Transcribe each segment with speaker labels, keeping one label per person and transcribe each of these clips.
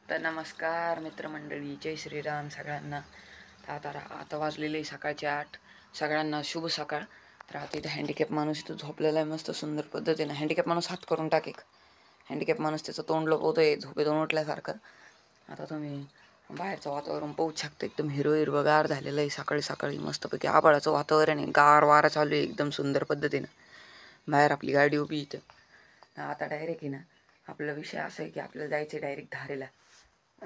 Speaker 1: तर नमस्कार मित्रमंडळी, जय श्रीराम सगळ्यांना. तर आता वाजलेले सकाळचे 8. सगळ्यांना शुभ सकाळ. तर आता इथं हँडिकॅप माणूस इथं झोपलेला आहे मस्त सुंदर पद्धतीने. हँडिकॅप माणूस हात करून टाक एक. हँडिकॅप माणूस त्याचं तोंड लपवतोय झोपेतून उठल्यासारखं. आता तुम्ही बाहेरचं वातावरण पाहू शकता, एकदम हिरवगार झालेलं आहे. सकाळी सकाळी मस्तपैकी आभाळाचं वातावरण आहे, गार वारा चालू आहे एकदम सुंदर पद्धतीनं. बाहेर आपली गाडी उभी इथं. आता डायरेक्ट आहे ना, आपला विषय असा आहे की आपल्याला जायचं आहे डायरेक्ट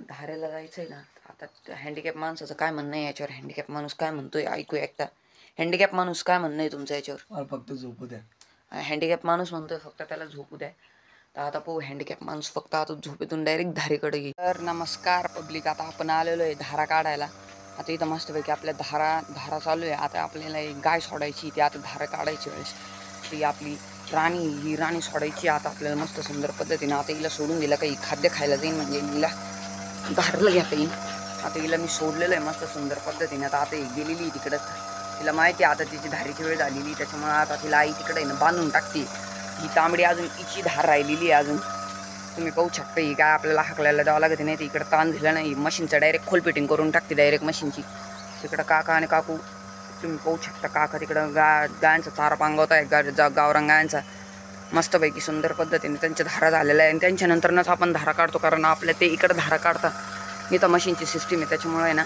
Speaker 1: धारेला जायचं आहे ना. आता हँडिकॅप माणसाचं काय म्हणणं आहे याच्यावर? हँडिकॅप माणूस काय म्हणतोय ऐकूया एकदा. हँडिकॅप माणूस काय म्हणणं आहे तुमचं याच्यावर?
Speaker 2: मला फक्त झोपू द्या.
Speaker 1: हँडिकॅप माणूस म्हणतोय फक्त त्याला झोपू द्या. तर आता पाहू हँडिकॅप माणूस फक्त आता झोपेतून डायरेक्ट धारेकडे येईल. तर नमस्कार पब्लिक, आता आपण आलेलो आहे धारा काढायला. आता इथं मस्तपैकी आपल्या धारा चालू आहे. आता आपल्याला एक गाय सोडायची, ती आता धारा काढायची वेळेस ती आपली ही राणी सोडायची. आता आपल्याला मस्त सुंदर पद्धतीनं आता हिला सोडून दिलं, काही खाद्य खायला जाईल म्हणजे हिला धारलं घेता येईल. आता हिला मी सोडलेलं आहे मस्त सुंदर पद्धतीने. आता गेलेली तिकडं, तिला माहिती आहे आता तिची धारीची वेळ झालेली, त्याच्यामुळे आता तिला आई तिकडे ना बांधून टाकते. ही तांबडी अजून हिची धार राहिलेली आहे अजून. तुम्ही पाहू शकता ही काय आपल्याला हाकलायला द्यावं लागत नाही. इकडं ताण दिलं नाही, मशीनचं डायरेक्ट खोल फिटिंग करून टाकते डायरेक्ट मशीनची. तिकडं काका आणि काकू तुम्ही पाहू शकता. काका तिकडं गायांचा चारा पांगवत आहे, गावरान गायांचा मस्तपैकी सुंदर पद्धतीने त्यांच्या धारा झालेल्या आहे. आणि त्यांच्यानंतरच आपण धारा काढतो, कारण आपल्या ते इकडं धारा काढता इथं मशीनची सिस्टीम आहे, त्याच्यामुळे आहे ना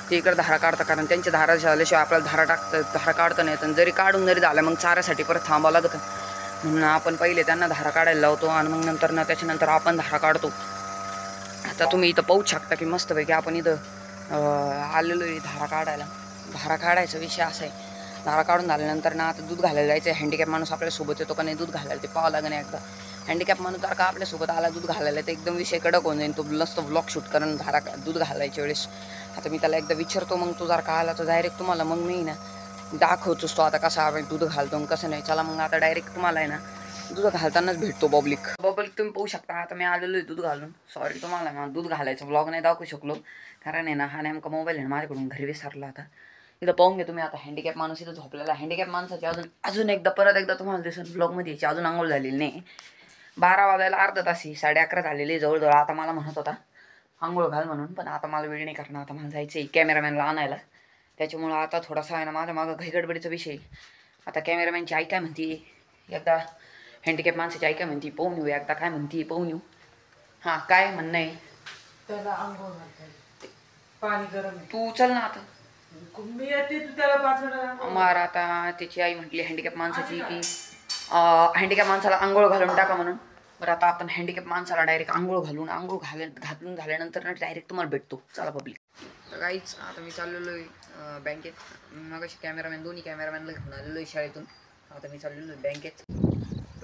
Speaker 1: ते इकडं धारा काढता. कारण त्यांच्या धारा झाल्याशिवाय आपल्याला धारा काढता नाही येत. जरी काढून जरी झालं मग चाऱ्यासाठी परत थांबावं लागतं. म्हणून आपण पहिले त्यांना धारा काढायला लावतो आणि मग त्याच्यानंतर आपण धारा काढतो. आता तुम्ही इथं पाहू शकता की मस्तपैकी आपण इथं आलेलो आहे धारा काढायला. धारा काढायचा विषय असा आहे, धारा काढून झाल्यानंतर ना आता दूध घालायला जायचं आहे. हँडिकॅप माणूस आपल्यासोबत येतो का नाही दूध घालायला ते पाहावं लागेल एकदा. हँडिकॅप माणूस जर का आपल्यासोबत आला दूध घालायला तर एकदम विषय कडक होऊन जाईल. तो नसतो ब्लॉग शूट करून दूध घालायच्या वेळेस. आता मी त्याला एकदा विचारतो, मग तो जर का आला तर डायरेक्ट तुम्हाला मग मी ना दाखवतोच तो आता कसा आपण दूध घालतो कसं नाही. चला मग आता डायरेक्ट तुम्हाला आहे ना दूध घालतानाच भेटतो. पब्लिक तुम्ही पाहू शकता. आता मी आलेलो आहे दूध घालून. सॉरी तुम्हाला ना दूध घालायचं ब्लॉग नाही दाखवू शकलो, कारण आहे ना हा नेमका मोबाईल आहे माझ्याकडून घरी विसरला. आता इथं पाहून घ्या तुम्ही. आता हँडिकॅप माणूस इथं झोपलेला. हँडिकॅप माणसाची अजून एकदा तुम्हाला दिसून ब्लॉगमध्ये यायची अजून आंघोळ झालेली नाही. 12 वाजायला अर्धा तास, 11:30 झालेली जवळजवळ. आता मला म्हणत होता आंघोळ घाल म्हणून, पण आता मला वेळ नाही करणार. आता मला जायचं आहे कॅमेरामॅनला आणायला, त्याच्यामुळं आता थोडासा आहे ना माझ्या मागं घाईगडबडीचा विषय. आता कॅमेरामॅनची आई काय म्हणते एकदा, हँडिकॅप माणसाची आई काय म्हणते पाहून येऊ एकदा. काय म्हणते पाहून येऊ. हां काय म्हणणं आहे?
Speaker 2: त्याला आंघोळ घालते, पाणी गरम आहे.
Speaker 1: तू चल ना आता.
Speaker 2: मी येते, तू त्याला 5 मिनिटं
Speaker 1: मार. आता त्याची आई म्हटली हँडिकॅप माणसाची की हँडिकॅप माणसाला आंघोळ घालून टाका म्हणून. बरं आता आपण हँडिकॅप माणसाला डायरेक्ट आंघोळ घालून झाल्यानंतर डायरेक्ट तुम्हाला भेटतो. चला पब्लिक. तर काहीच आता मी चाललेलो आहे बँकेत. मग कॅमेरामॅन दोन्ही कॅमेरामॅनला घेऊन आलेलो आहे शाळेतून. आता मी चाललेलो आहे बँकेत.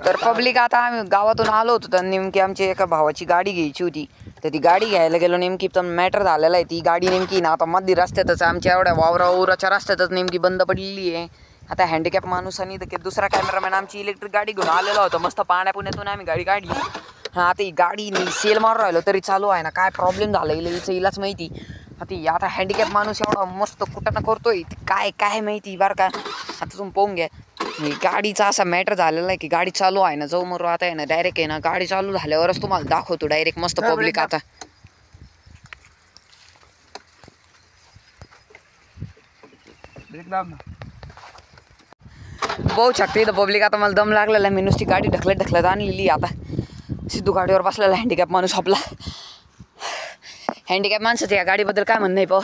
Speaker 1: तर पब्लिक आता आम्ही गावातून आलो होतो, तर नेमकी आमची एका भावाची गाडी घ्यायची होती. तर ती गाडी घ्यायला गेलो, नेमकी पण मॅटर झालेला आहे. ती गाडी नेमकी ना आता मध्ये रस्त्यातच आमच्या एवढ्या वावराच्या रस्त्यातच नेमकी बंद पडलेली आहे. आता हँडिकॅप माणूस आणि दुसरा कॅमेरामॅन आमची इलेक्ट्रिक गाडी घेऊन आलेला होता. मस्त पाण्यापुण्यातून आम्ही गाडी काढली. हां आता ही गाडी सेल मारून राहिलो तरी चालू आहे ना. काय प्रॉब्लेम झाला हिलाच माहिती. आता हँडिकॅप माणूस एवढा मस्त कुठं करतोय काय माहिती बरं का. आता तुम्ही पाहून घ्या. गाडीचा असा मॅटर झालेला आहे की गाडी चालू आहे ना जाऊ मरू. आता आहे ना डायरेक्ट आहे ना गाडी चालू झाल्यावरच तुम्हाला दाखवतो डायरेक्ट मस्त पब्लिक. आता पाहू शकते इथं पब्लिक. आता मला दम लागलेला आहे, मी नुसती गाडी ढकलत आणलेली. आता सिद्धू गाडीवर बसलेला हँडिकॅप माणूस आपला. हँडिकॅप माणसाचं या गाडीबद्दल काय म्हणणं आहे पाहू.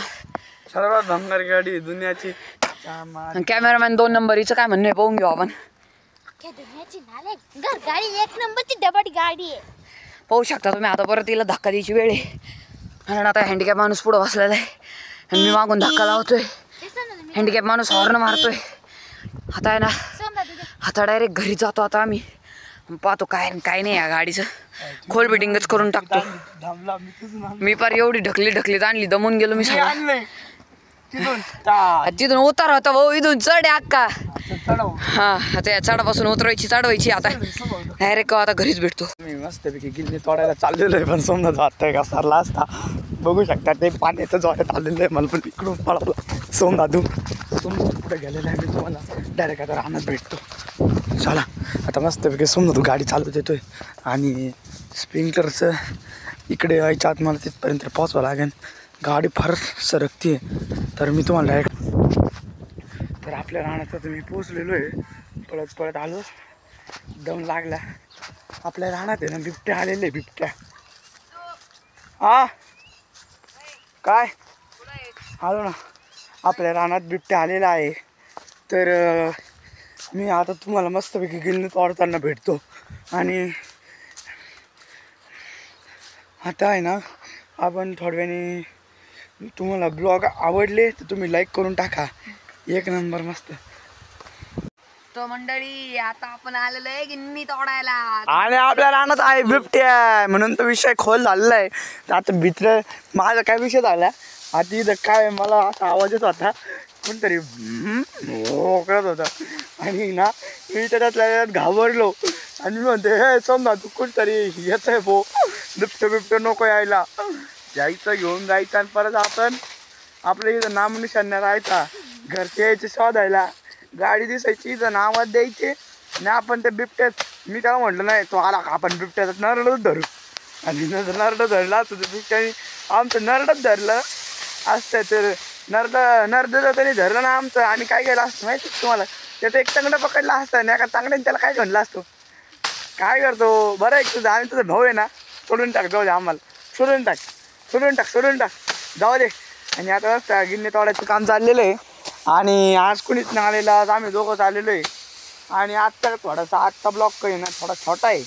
Speaker 2: सर्वात भंगार गाडी दुनियाची.
Speaker 1: कॅमेरामॅन 2 नंबर हिचं काय म्हणणं आहे पाहून घेऊ आपण.
Speaker 3: गाडी 1 नंबरची डबल गाडी आहे.
Speaker 1: पाहू शकता तुम्ही. आता परत तिला धक्का द्यायची वेळ आहे, कारण आता हँडिकॅप माणूस पुढं बसलेला आहे आणि मी मागून धक्का लावतोय. हँडिकॅप माणूस हॉर्न मारतोय. आता आहे ना आता डायरेक्ट घरी जातो. आता आम्ही पाहतो काय नाही या गाडीचं खोल बिटिंगच करून टाकतो. मी पार एवढी ढकलीत आणली, दमून गेलो मी सगळं. तिथून उतार होता भाऊ, इथून चढ अक्का. हा त्या चढापासून चढवायची. आता डायरेक्ट आता घरीच भेटतो.
Speaker 2: मी मस्तपैकी गिल्ली तोडायला चाललेलो आहे, पण सोमनाथ वाटतंय का सरला असता. बघू शकता ते पाण्याचं जोरात आलेलं आहे. मला पण इकडून पळाला सोमनाथू. सोमनाथ कुठे गेलेलं आहे मी तुम्हाला डायरेक्ट आता रानात भेटतो. चला आता मस्तपैकी सोमनाथू गाडी चालवत येतोय आणि स्प्रिंकलरचं इकडे यायच्या आत मला तिथपर्यंत पोहोचावं लागेल. गाडी फार सरकती आहे. तर मी तुम्हाला डायरेक्ट तर आपल्या रानात मी पोचलेलो आहे. पळत पळत आलो. दम लागला. आपल्या रानात आहे ना बिबट्या आलेले बिबट्या. हा काय आलो ना. आपल्या रानात बिबट्या आलेला आहे. तर मी आता तुम्हाला मस्तपैकी गिल्ली तोडताना भेटतो. आणि आता आहे ना आपण थोड्याने तुम्हाला ब्लॉग आवडले तर तुम्ही लाईक करून टाका. एक नंबर मस्त.
Speaker 1: तो मंडळी आता आपण आलेलो आहे गिन्नी तोडायला.
Speaker 2: आणि आपल्या रानात आहे बिबट्या म्हणून तो विषय खोल झालेला आहे. आता भित्र माझा काय विषय झाला आता इथं काय मला असा आवाज येत होता कोणतरी करत होता. आणि ना मी त्याच्यात घाबरलो. आणि मी म्हणते हे समजा तू कोणतरी येत आहे भो बिबट्या नको यायला. जायचं घेऊन जायचं आणि परत आपण आपल्या इथं नामनिशाण राहायचा. घरचे यायचे शोधायला. गाडी दिसायची इथं नावात द्यायचे आणि आपण त्या बिबट्यात मी त्याला म्हटलं नाही तो आला का आपण बिबट्याचा नरडच धरू. आणि नरड धरला असतं तर बिबट्याने आमचं नरडच धरलं असतं. तर नरडं तरी धरलं ना आमचं. आणि काय केलं असतं माहिती तुम्हाला त्याचं एक तंगडं पकडला असतं आणि एका तांगड्याने त्याला काय म्हणलं असतो काय करतो बरं एक तुझा आणि तुझा भाऊ आहे ना सोडून टाक जाऊ दे आम्हाला सोडून टाक जाऊ दे. आणि आता रस्ता गिन्नी तोडायचं काम चाललेलं आहे. आणि आज कुणीच नाही आलेलं. आज आम्ही दोघं चाललेलो आहे. आणि आजचा थोडासा आजचा ब्लॉग काही ना थोडा छोटा आहे.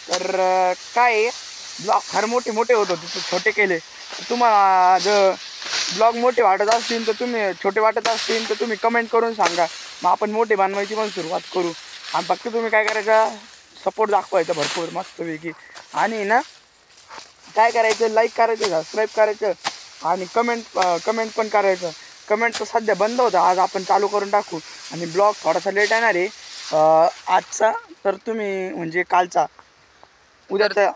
Speaker 2: तर काय ब्लॉग फार मोठे होत होते तर छोटे केले. तुम्हाला जर ब्लॉग मोठे वाटत असतील तर तुम्ही छोटे वाटत असतील तर तुम्ही कमेंट करून सांगा. मग आपण मोठे बनवायची पण सुरुवात करू. आणि फक्त तुम्ही काय करायचं सपोर्ट दाखवायचा भरपूर मस्तपैकी. आणि ना काय करायचं लाईक करायचं सबस्क्राईब करायचं आणि कमेंट पण करायचं. कमेंट तर सध्या बंद होतं आज आपण चालू करून टाकू. आणि ब्लॉग थोडासा लेट येणार आहे आजचा. तर तुम्ही म्हणजे कालचा उद्याचा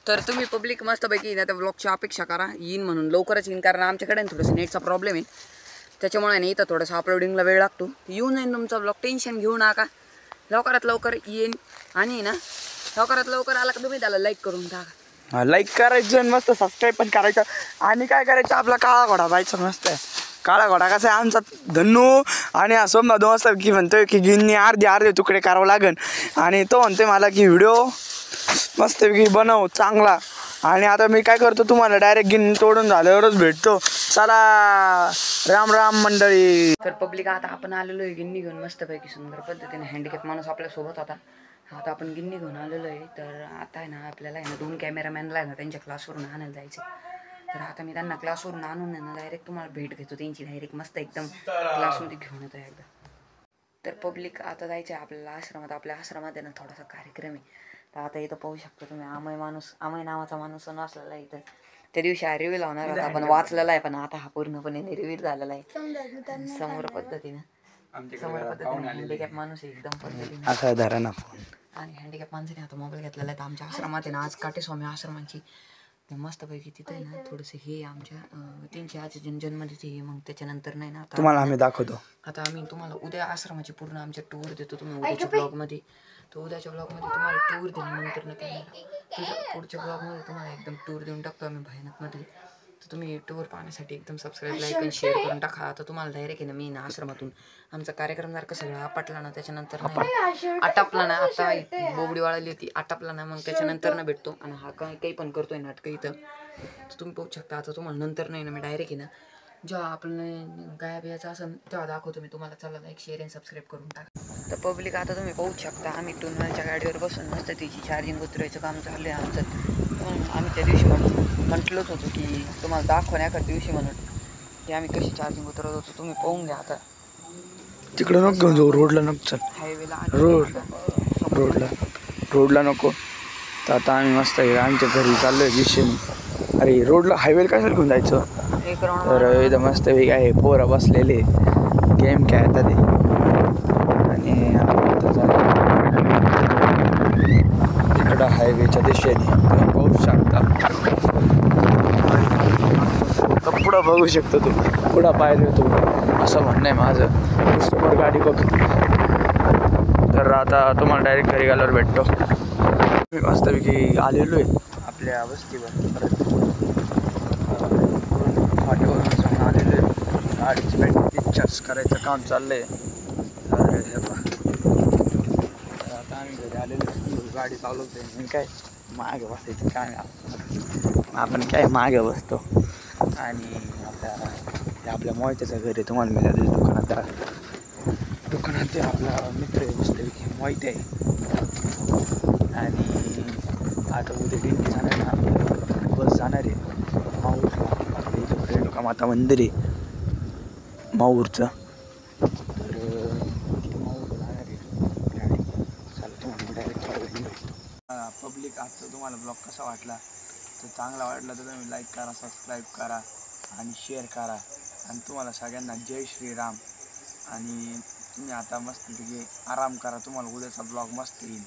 Speaker 1: तर तुम्ही पब्लिक मस्तपैकी ना त्या ब्लॉगची अपेक्षा करा येईन म्हणून लवकरच येईन. कारण आमच्याकडे थोडंसं नेटचा प्रॉब्लेम आहे त्याच्यामुळे नाही इथं थोडंसं अपलोडिंगला वेळ लागतो. येऊन जाईन तुमचा ब्लॉग टेन्शन घेऊ नका. लवकरात लवकर येईन. आणि ना लवकरात लवकर आला का तुम्ही त्याला लाईक करून टाका.
Speaker 2: लाईक करायचं आणि मस्त सबस्क्राईब पण करायचं. आणि काय करायचं आपला काळा घोडा पाहायचा मस्त आहे. काळा घोडा कसा आहे आमचा धन्नू. आणि असं ना दोन वाजता की म्हणतोय की गिन्नी अर्धे तुकडे करावं लागेल. आणि तो म्हणतोय मला की व्हिडिओ मस्तपैकी बनव चांगला. आणि आता मी काय करतो तुम्हाला डायरेक्ट गिन्नी तोडून झाल्यावरच भेटतो. चला राम राम मंडळी.
Speaker 1: तर पब्लिक आता आपण आलेलो आहे गिन्नी घेऊन मस्तपैकी सुंदर पद्धतीने. हँडिकॅप माणूस आपल्यासोबत होता. आता आपण गिन्नी घेऊन आलेलो आहे. तर आता आहे ना आपल्याला आहे ना 2 कॅमेरामॅनला आहे ना त्यांच्या क्लासवरून आणायला जायचं. तर आता मी त्यांना क्लासवरून आणून आहे ना डायरेक्ट तुम्हाला भेट घेतो त्यांची डायरेक्ट मस्त एकदम क्लासमध्ये घेऊन येतो एकदा. तर पब्लिक आता जायचं आहे आपल्याला आश्रमात. आपल्या आश्रमात आहे ना थोडासा कार्यक्रम आहे. तर आता इथं पाहू शकतो तुम्ही अमय नावाचा माणूस नसलेला आहे इथं. त्या दिवशी हा रिव्हील होणार होता आपण वाचलेला आहे पण आता हा पूर्णपणे रिव्हील झालेला आहे समोर पद्धतीनं. हँडिकॅप माणूस एकदम पद्धतीने
Speaker 2: असा धरा ना फोन.
Speaker 1: आणि हँडिकॅप माणसाने आता मोबाईल घेतलेला आहे. तर आमच्या आश्रमात आहे ना आज काटेस्वामी आश्रमाची मस्तपैकी तिथं आहे ना थोडंसं हे आमच्या त्यांची आज जन्मदिवशी हे मग त्याच्यानंतर नाही ना
Speaker 2: तुम्हाला आम्ही दाखवतो.
Speaker 1: आता आम्ही तुम्हाला उद्या आश्रमाची पूर्ण आमच्या टूर देतो. तुम्ही उद्याच्या ब्लॉगमध्ये तो उद्याच्या ब्लॉगमध्ये तुम्हाला टूर दिल्यानंतर ना तुझ्या पुढच्या ब्लॉगमध्ये तुम्हाला एकदम टूर देऊन टाकतो आम्ही भयानकमध्ये. तर तुम्ही टूर पाहण्यासाठी एकदम सबस्क्राईब लाईक आणि शेअर करून टाका. आता तुम्हाला डायरेक्ट आहे ना मी ना आश्रमातून आमचा कार्यक्रम जर का सगळं आपटला ना त्याच्यानंतर आटापला ना आता बोबडी वाळली होती आटापला ना मग त्याच्यानंतर ना भेटतो. आणि हा काही पण करतोय नाटकं इथं तर तुम्ही पाहू शकता. आता तुम्हाला नंतर नाही ना मी डायरेक्ट आहे ना जेव्हा आपण गायब यायचं असं तेव्हा दाखवतो मी तुम्हाला. चला लाईक शेअर आणि सबस्क्राईब करून टाका. तर पब्लिक आता तुम्ही पाहू शकता आम्ही टूनवेलच्या गाडीवर बसून मस्त तिची चार्जिंग उतरायचं काम चाललं आहे आमचं. आम्ही त्या दिवशी म्हटलोच होतो की तुम्हाला दाखवण्या एखाद्या दिवशी म्हणून की आम्ही कशी चार्जिंग उतरत होतो. तुम्ही पाहून घ्या. आता
Speaker 2: तिकडं नको घेऊन जाऊ रोडला नको. चल
Speaker 1: हायवेला
Speaker 2: रोडला नको. तर आता आम्ही मस्त आमच्या घरी चाललो आहे दिशेने. अरे रोडला हायवेला कशाला घेऊन जायचं. तर इथं मस्त वेग आहे पोरं बसलेले गेम खेळतात ते. आणि तिकडं हायवेच्या दिशेने पाहू शकता. पुढं बघू शकतो तू पुढं पाहिलं तू असं म्हणणं आहे माझं. समोर गाडी बघ. तर आता तुम्हाला डायरेक्ट घरी गेल्यावर भेटतो. मी मस्तपैकी आलेलो आहे आपल्या आपल्या वस्तीवर परत फाट्यावरून जाऊन आलेलो आहे. गाडीची बॅटरी डिस्चार्ज करायचं काम चाललंय. तर हे पहा, तर आता आम्ही घरी आलेलो, गाडी चालवतोय. मी काय मागे बसायचं काय आपण काय मागे बसतो. आणि आपल्या मोहित्याचं घर आहे. तुम्हाला मी त्या दुकानात ते आपला मित्र आहे मस्तपैकी मोहित आहे. आणि आता उद्या दिंडी जाणार ना, बस जाणार आहे माहूरला. आपल्या इथं रेणुका माता मंदिर आहे माहूरचं. तर माहूरला जाणार आहे गाडी. चला तुम्हाला डायरेक्ट थोडं भेटतो. पब्लिक आजचा तुम्हाला ब्लॉग कसा वाटला, तर चांगला वाटला तर तुम्ही लाईक करा, सबस्क्राईब करा आणि शेअर करा. आणि तुम्हाला सगळ्यांना जय श्रीराम. आणि तुम्ही आता मस्तपैकी आराम करा, तुम्हाला उद्याचा ब्लॉग मस्त येईल.